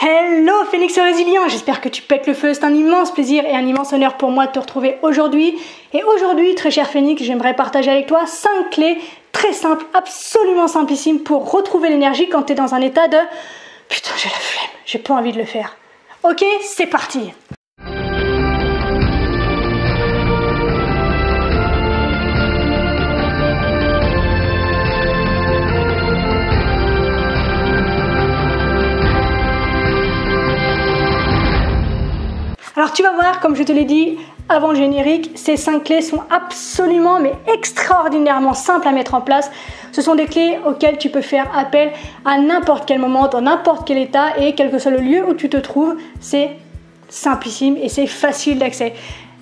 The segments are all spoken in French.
Hello Phénix Résilient, j'espère que tu pètes le feu, c'est un immense plaisir et un immense honneur pour moi de te retrouver aujourd'hui. Et aujourd'hui, très cher Phénix, j'aimerais partager avec toi 5 clés très simples, absolument simplissimes pour retrouver l'énergie quand tu es dans un état de « Putain, j'ai la flemme, j'ai pas envie de le faire ». Ok, c'est parti. Alors tu vas voir, comme je te l'ai dit avant le générique, ces 5 clés sont absolument mais extraordinairement simples à mettre en place. Ce sont des clés auxquelles tu peux faire appel à n'importe quel moment, dans n'importe quel état et quel que soit le lieu où tu te trouves. C'est simplissime et c'est facile d'accès.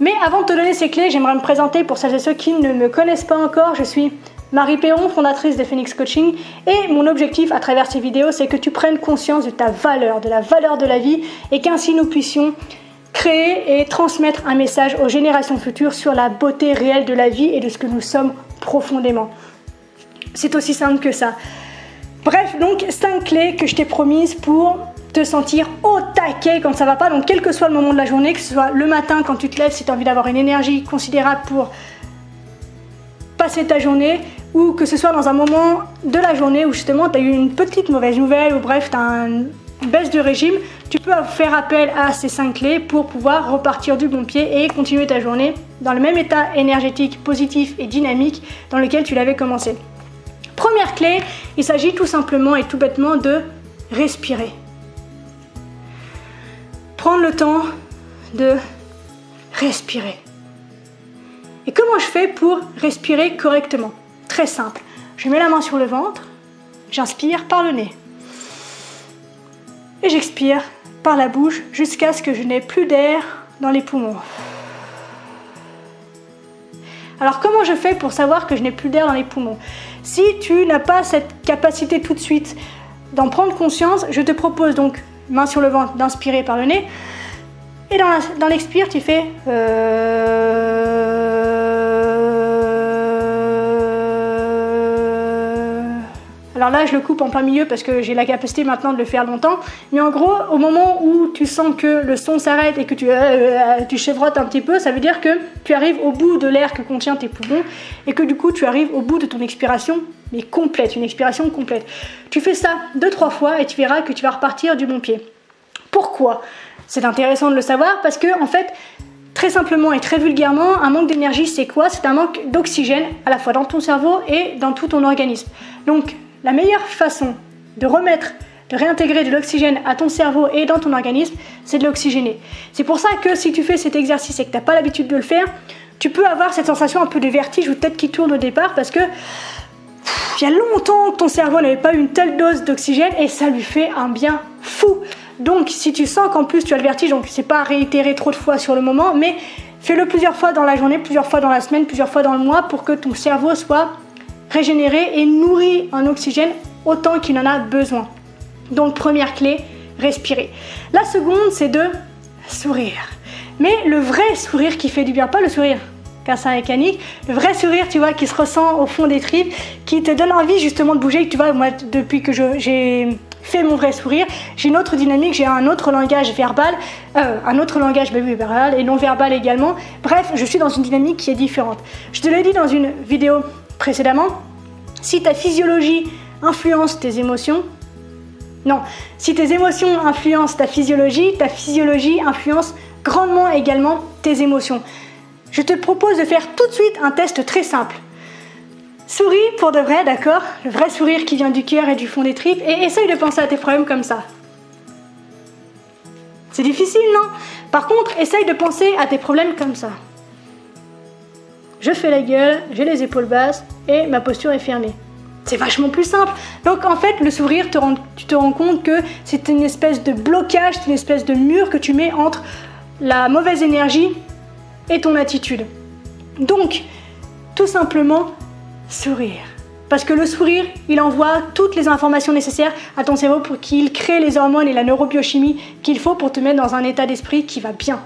Mais avant de te donner ces clés, j'aimerais me présenter pour celles et ceux qui ne me connaissent pas encore. Je suis Marie Perron, fondatrice de Phénix Coaching, et mon objectif à travers ces vidéos, c'est que tu prennes conscience de ta valeur, de la valeur de la vie et qu'ainsi nous puissions créer et transmettre un message aux générations futures sur la beauté réelle de la vie et de ce que nous sommes profondément. C'est aussi simple que ça. Bref, donc 5 clés que je t'ai promises pour te sentir au taquet quand ça va pas. Donc quel que soit le moment de la journée, que ce soit le matin quand tu te lèves si tu as envie d'avoir une énergie considérable pour passer ta journée, ou que ce soit dans un moment de la journée où justement tu as eu une petite mauvaise nouvelle ou bref tu as une baisse de régime, tu peux faire appel à ces 5 clés pour pouvoir repartir du bon pied et continuer ta journée dans le même état énergétique, positif et dynamique dans lequel tu l'avais commencé. Première clé, il s'agit tout simplement et tout bêtement de respirer. Prendre le temps de respirer. Et comment je fais pour respirer correctement? Très simple. Je mets la main sur le ventre, j'inspire par le nez. Et j'expire par la bouche jusqu'à ce que je n'ai plus d'air dans les poumons. Alors comment je fais pour savoir que je n'ai plus d'air dans les poumons? Si tu n'as pas cette capacité tout de suite d'en prendre conscience, je te propose donc, main sur le ventre, d'inspirer par le nez. Et dans l'expire, tu fais... Alors là, je le coupe en plein milieu parce que j'ai la capacité maintenant de le faire longtemps. Mais en gros, au moment où tu sens que le son s'arrête et que tu chevrottes un petit peu, ça veut dire que tu arrives au bout de l'air que contient tes poumons et que du coup, tu arrives au bout de ton expiration, mais complète, une expiration complète. Tu fais ça 2-3 fois et tu verras que tu vas repartir du bon pied. Pourquoi? C'est intéressant de le savoir parce que, en fait, très simplement et très vulgairement, un manque d'énergie, c'est quoi? C'est un manque d'oxygène à la fois dans ton cerveau et dans tout ton organisme. Donc, la meilleure façon de réintégrer de l'oxygène à ton cerveau et dans ton organisme, c'est de l'oxygéner. C'est pour ça que si tu fais cet exercice et que tu n'as pas l'habitude de le faire, tu peux avoir cette sensation un peu de vertige ou tête qui tourne au départ parce que il y a longtemps que ton cerveau n'avait pas eu une telle dose d'oxygène et ça lui fait un bien fou. Donc si tu sens qu'en plus tu as le vertige, donc c'est pas à réitérer trop de fois sur le moment, mais fais-le plusieurs fois dans la journée, plusieurs fois dans la semaine, plusieurs fois dans le mois pour que ton cerveau soit régénérer et nourrir en oxygène autant qu'il en a besoin. Donc première clé, respirer. La seconde, c'est de sourire. Mais le vrai sourire qui fait du bien, pas le sourire cassin mécanique, le vrai sourire, tu vois, qui se ressent au fond des tripes, qui te donne envie justement de bouger. Tu vois, moi, depuis que j'ai fait mon vrai sourire, j'ai une autre dynamique, j'ai un autre langage verbal, verbal et non verbal également. Bref, je suis dans une dynamique qui est différente. Je te l'ai dit dans une vidéo précédemment, si ta physiologie influence tes émotions, si tes émotions influencent ta physiologie influence grandement également tes émotions. Je te propose de faire tout de suite un test très simple. Souris pour de vrai, d'accord? Le vrai sourire qui vient du cœur et du fond des tripes, et essaye de penser à tes problèmes comme ça. C'est difficile, non? Par contre, essaye de penser à tes problèmes comme ça. Je fais la gueule, j'ai les épaules basses et ma posture est fermée. C'est vachement plus simple. Donc en fait, le sourire, tu te rends compte que c'est une espèce de blocage, c'est une espèce de mur que tu mets entre la mauvaise énergie et ton attitude. Donc, tout simplement, sourire. Parce que le sourire, il envoie toutes les informations nécessaires à ton cerveau pour qu'il crée les hormones et la neurobiochimie qu'il faut pour te mettre dans un état d'esprit qui va bien.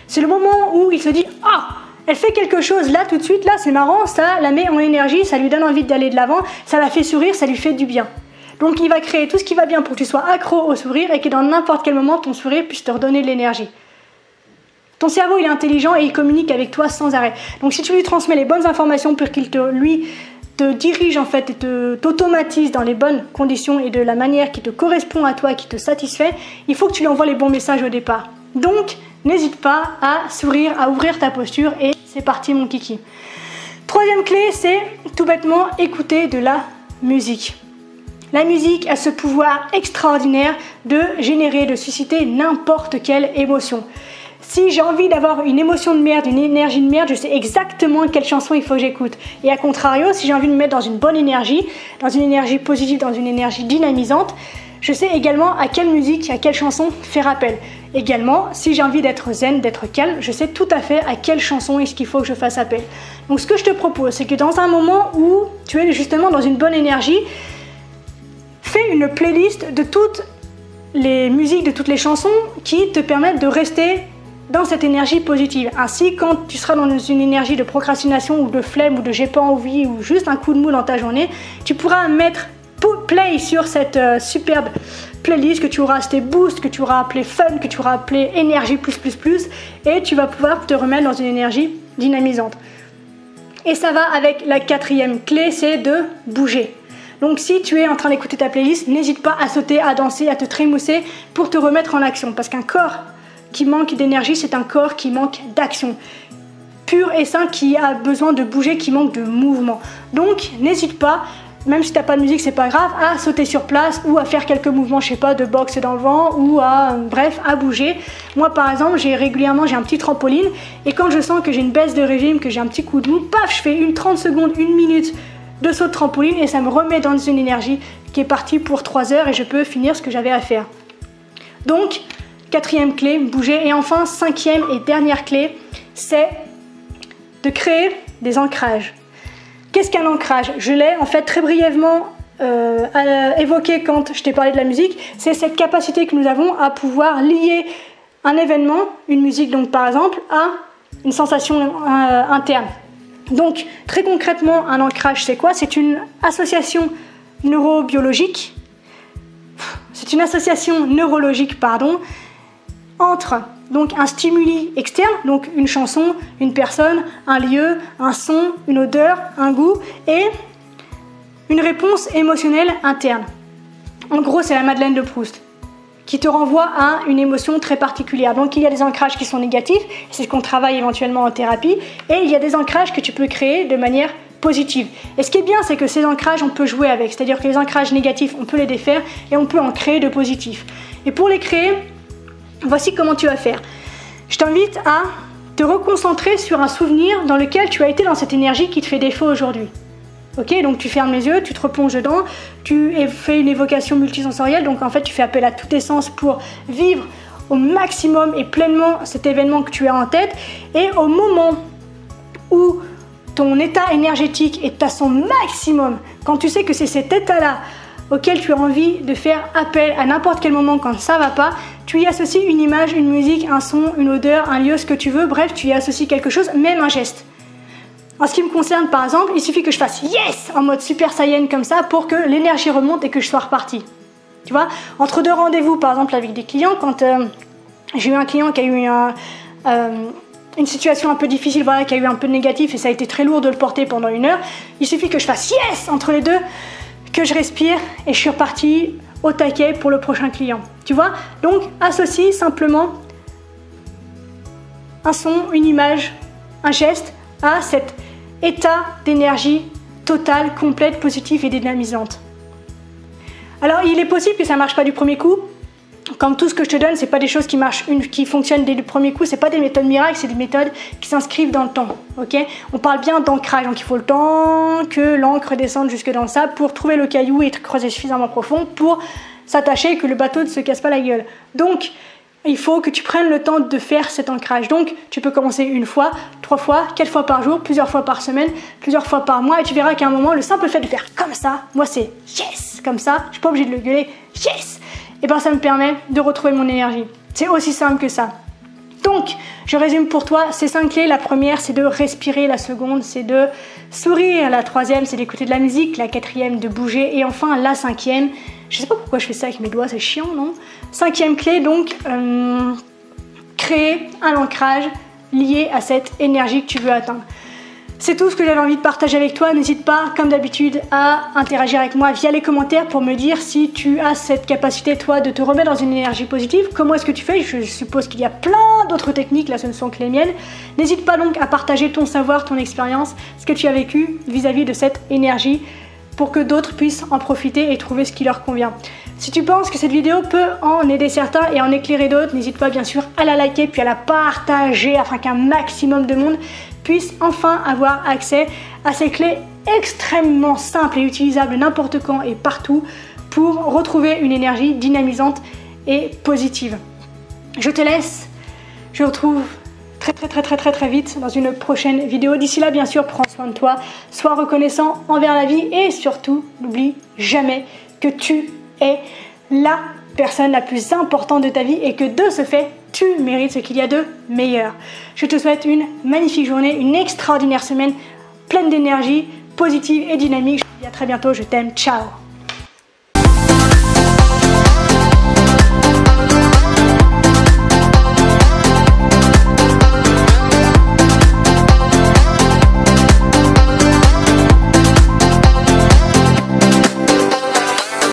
C'est le moment où il se dit « Ah !» Elle fait quelque chose là tout de suite, là c'est marrant, ça la met en énergie, ça lui donne envie d'aller de l'avant, ça la fait sourire, ça lui fait du bien. Donc il va créer tout ce qui va bien pour que tu sois accro au sourire et que dans n'importe quel moment, ton sourire puisse te redonner de l'énergie. Ton cerveau, il est intelligent et il communique avec toi sans arrêt. Donc si tu lui transmets les bonnes informations pour qu'il te dirige en fait et t'automatise dans les bonnes conditions et de la manière qui te correspond à toi, qui te satisfait, il faut que tu lui envoies les bons messages au départ. Donc, n'hésite pas à sourire, à ouvrir ta posture et c'est parti mon kiki. Troisième clé, c'est tout bêtement écouter de la musique. La musique a ce pouvoir extraordinaire de générer, de susciter n'importe quelle émotion. Si j'ai envie d'avoir une émotion de merde, une énergie de merde, je sais exactement quelle chanson il faut que j'écoute. Et à contrario, si j'ai envie de me mettre dans une bonne énergie, dans une énergie positive, dans une énergie dynamisante, je sais également à quelle musique, à quelle chanson faire appel. Également, si j'ai envie d'être zen, d'être calme, je sais tout à fait à quelle chanson est-ce qu'il faut que je fasse appel. Donc ce que je te propose, c'est que dans un moment où tu es justement dans une bonne énergie, fais une playlist de toutes les musiques, de toutes les chansons qui te permettent de rester dans cette énergie positive. Ainsi, quand tu seras dans une énergie de procrastination ou de flemme ou de j'ai pas envie ou juste un coup de mou dans ta journée, tu pourras mettre play sur cette superbe playlist que tu auras appelé boost, que tu auras appelé fun, que tu auras appelé énergie plus et tu vas pouvoir te remettre dans une énergie dynamisante. Et ça va avec la quatrième clé, c'est de bouger. Donc si tu es en train d'écouter ta playlist, n'hésite pas à sauter, à danser, à te trémousser pour te remettre en action. Parce qu'un corps qui manque d'énergie, c'est un corps qui manque d'action. Pur et sain, qui a besoin de bouger, qui manque de mouvement. Donc n'hésite pas, même si tu n'as pas de musique, c'est pas grave, à sauter sur place ou à faire quelques mouvements, je sais pas, de boxe dans le vent ou à bouger. Moi par exemple, j'ai un petit trampoline et quand je sens que j'ai une baisse de régime, que j'ai un petit coup de mou, paf, je fais 30 secondes, 1 minute de saut de trampoline et ça me remet dans une énergie qui est partie pour 3 heures et je peux finir ce que j'avais à faire. Donc, quatrième clé, bouger. Et enfin, cinquième et dernière clé, c'est de créer des ancrages. Qu'est-ce qu'un ancrage? Je l'ai en fait très brièvement évoqué quand je t'ai parlé de la musique. C'est cette capacité que nous avons à pouvoir lier un événement, une musique donc par exemple, à une sensation interne. Donc très concrètement, un ancrage c'est quoi? C'est une association neurobiologique, entre donc un stimuli externe, donc une chanson, une personne, un lieu, un son, une odeur, un goût, et une réponse émotionnelle interne. En gros, c'est la Madeleine de Proust, qui te renvoie à une émotion très particulière. Donc il y a des ancrages qui sont négatifs, c'est ce qu'on travaille éventuellement en thérapie, et il y a des ancrages que tu peux créer de manière positive. Et ce qui est bien, c'est que ces ancrages, on peut jouer avec, c'est-à-dire que les ancrages négatifs, on peut les défaire, et on peut en créer de positifs. Et pour les créer, voici comment tu vas faire. Je t'invite à te reconcentrer sur un souvenir dans lequel tu as été dans cette énergie qui te fait défaut aujourd'hui. Ok, donc tu fermes les yeux, tu te replonges dedans, tu fais une évocation multisensorielle, donc en fait tu fais appel à tous tes sens pour vivre au maximum et pleinement cet événement que tu as en tête, et au moment où ton état énergétique est à son maximum, quand tu sais que c'est cet état-là auquel tu as envie de faire appel à n'importe quel moment quand ça va pas, tu y associes une image, une musique, un son, une odeur, un lieu, ce que tu veux, bref, tu y associes quelque chose, même un geste. En ce qui me concerne par exemple, il suffit que je fasse yes en mode super saiyan comme ça pour que l'énergie remonte et que je sois reparti. Tu vois, entre deux rendez-vous par exemple avec des clients, quand j'ai eu un client qui a eu une situation un peu difficile, voilà, qui a eu un peu de négatif et ça a été très lourd de le porter pendant 1 heure, il suffit que je fasse yes entre les deux, que je respire et je suis reparti au taquet pour le prochain client. Tu vois, donc associe simplement un son, une image, un geste à cet état d'énergie totale, complète, positive et dynamisante. Alors il est possible que ça ne marche pas du premier coup. Comme tout ce que je te donne, c'est pas des choses qui fonctionnent dès le premier coup, c'est pas des méthodes miracles, c'est des méthodes qui s'inscrivent dans le temps. Ok, on parle bien d'ancrage, donc il faut le temps que l'encre descende jusque dans le sable pour trouver le caillou et creuser suffisamment profond pour s'attacher et que le bateau ne se casse pas la gueule. Donc il faut que tu prennes le temps de faire cet ancrage. Donc tu peux commencer 1 fois, 3 fois, 4 fois par jour, plusieurs fois par semaine, plusieurs fois par mois, et tu verras qu'à un moment, le simple fait de faire comme ça, moi c'est yes, comme ça, je suis pas obligée de le gueuler, yes, et bien ça me permet de retrouver mon énergie. C'est aussi simple que ça. Donc, je résume pour toi ces 5 clés. La première, c'est de respirer. La seconde, c'est de sourire. La troisième, c'est d'écouter de la musique. La quatrième, de bouger. Et enfin, la cinquième, je sais pas pourquoi je fais ça avec mes doigts, c'est chiant, non? Cinquième clé, donc, créer un ancrage lié à cette énergie que tu veux atteindre. C'est tout ce que j'avais envie de partager avec toi. N'hésite pas, comme d'habitude, à interagir avec moi via les commentaires pour me dire si tu as cette capacité, toi, de te remettre dans une énergie positive. Comment est-ce que tu fais? Je suppose qu'il y a plein d'autres techniques, là ce ne sont que les miennes. N'hésite pas donc à partager ton savoir, ton expérience, ce que tu as vécu vis-à-vis de cette énergie pour que d'autres puissent en profiter et trouver ce qui leur convient. Si tu penses que cette vidéo peut en aider certains et en éclairer d'autres, n'hésite pas bien sûr à la liker puis à la partager afin qu'un maximum de monde puisse enfin avoir accès à ces clés extrêmement simples et utilisables n'importe quand et partout pour retrouver une énergie dynamisante et positive. Je te laisse, je vous retrouve très vite dans une prochaine vidéo. D'ici là, bien sûr, prends soin de toi, sois reconnaissant envers la vie et surtout, n'oublie jamais que tu es la personne la plus importante de ta vie et que de ce fait, tu mérites ce qu'il y a de meilleur. Je te souhaite une magnifique journée, une extraordinaire semaine pleine d'énergie positive et dynamique. Je te dis à très bientôt, je t'aime, ciao.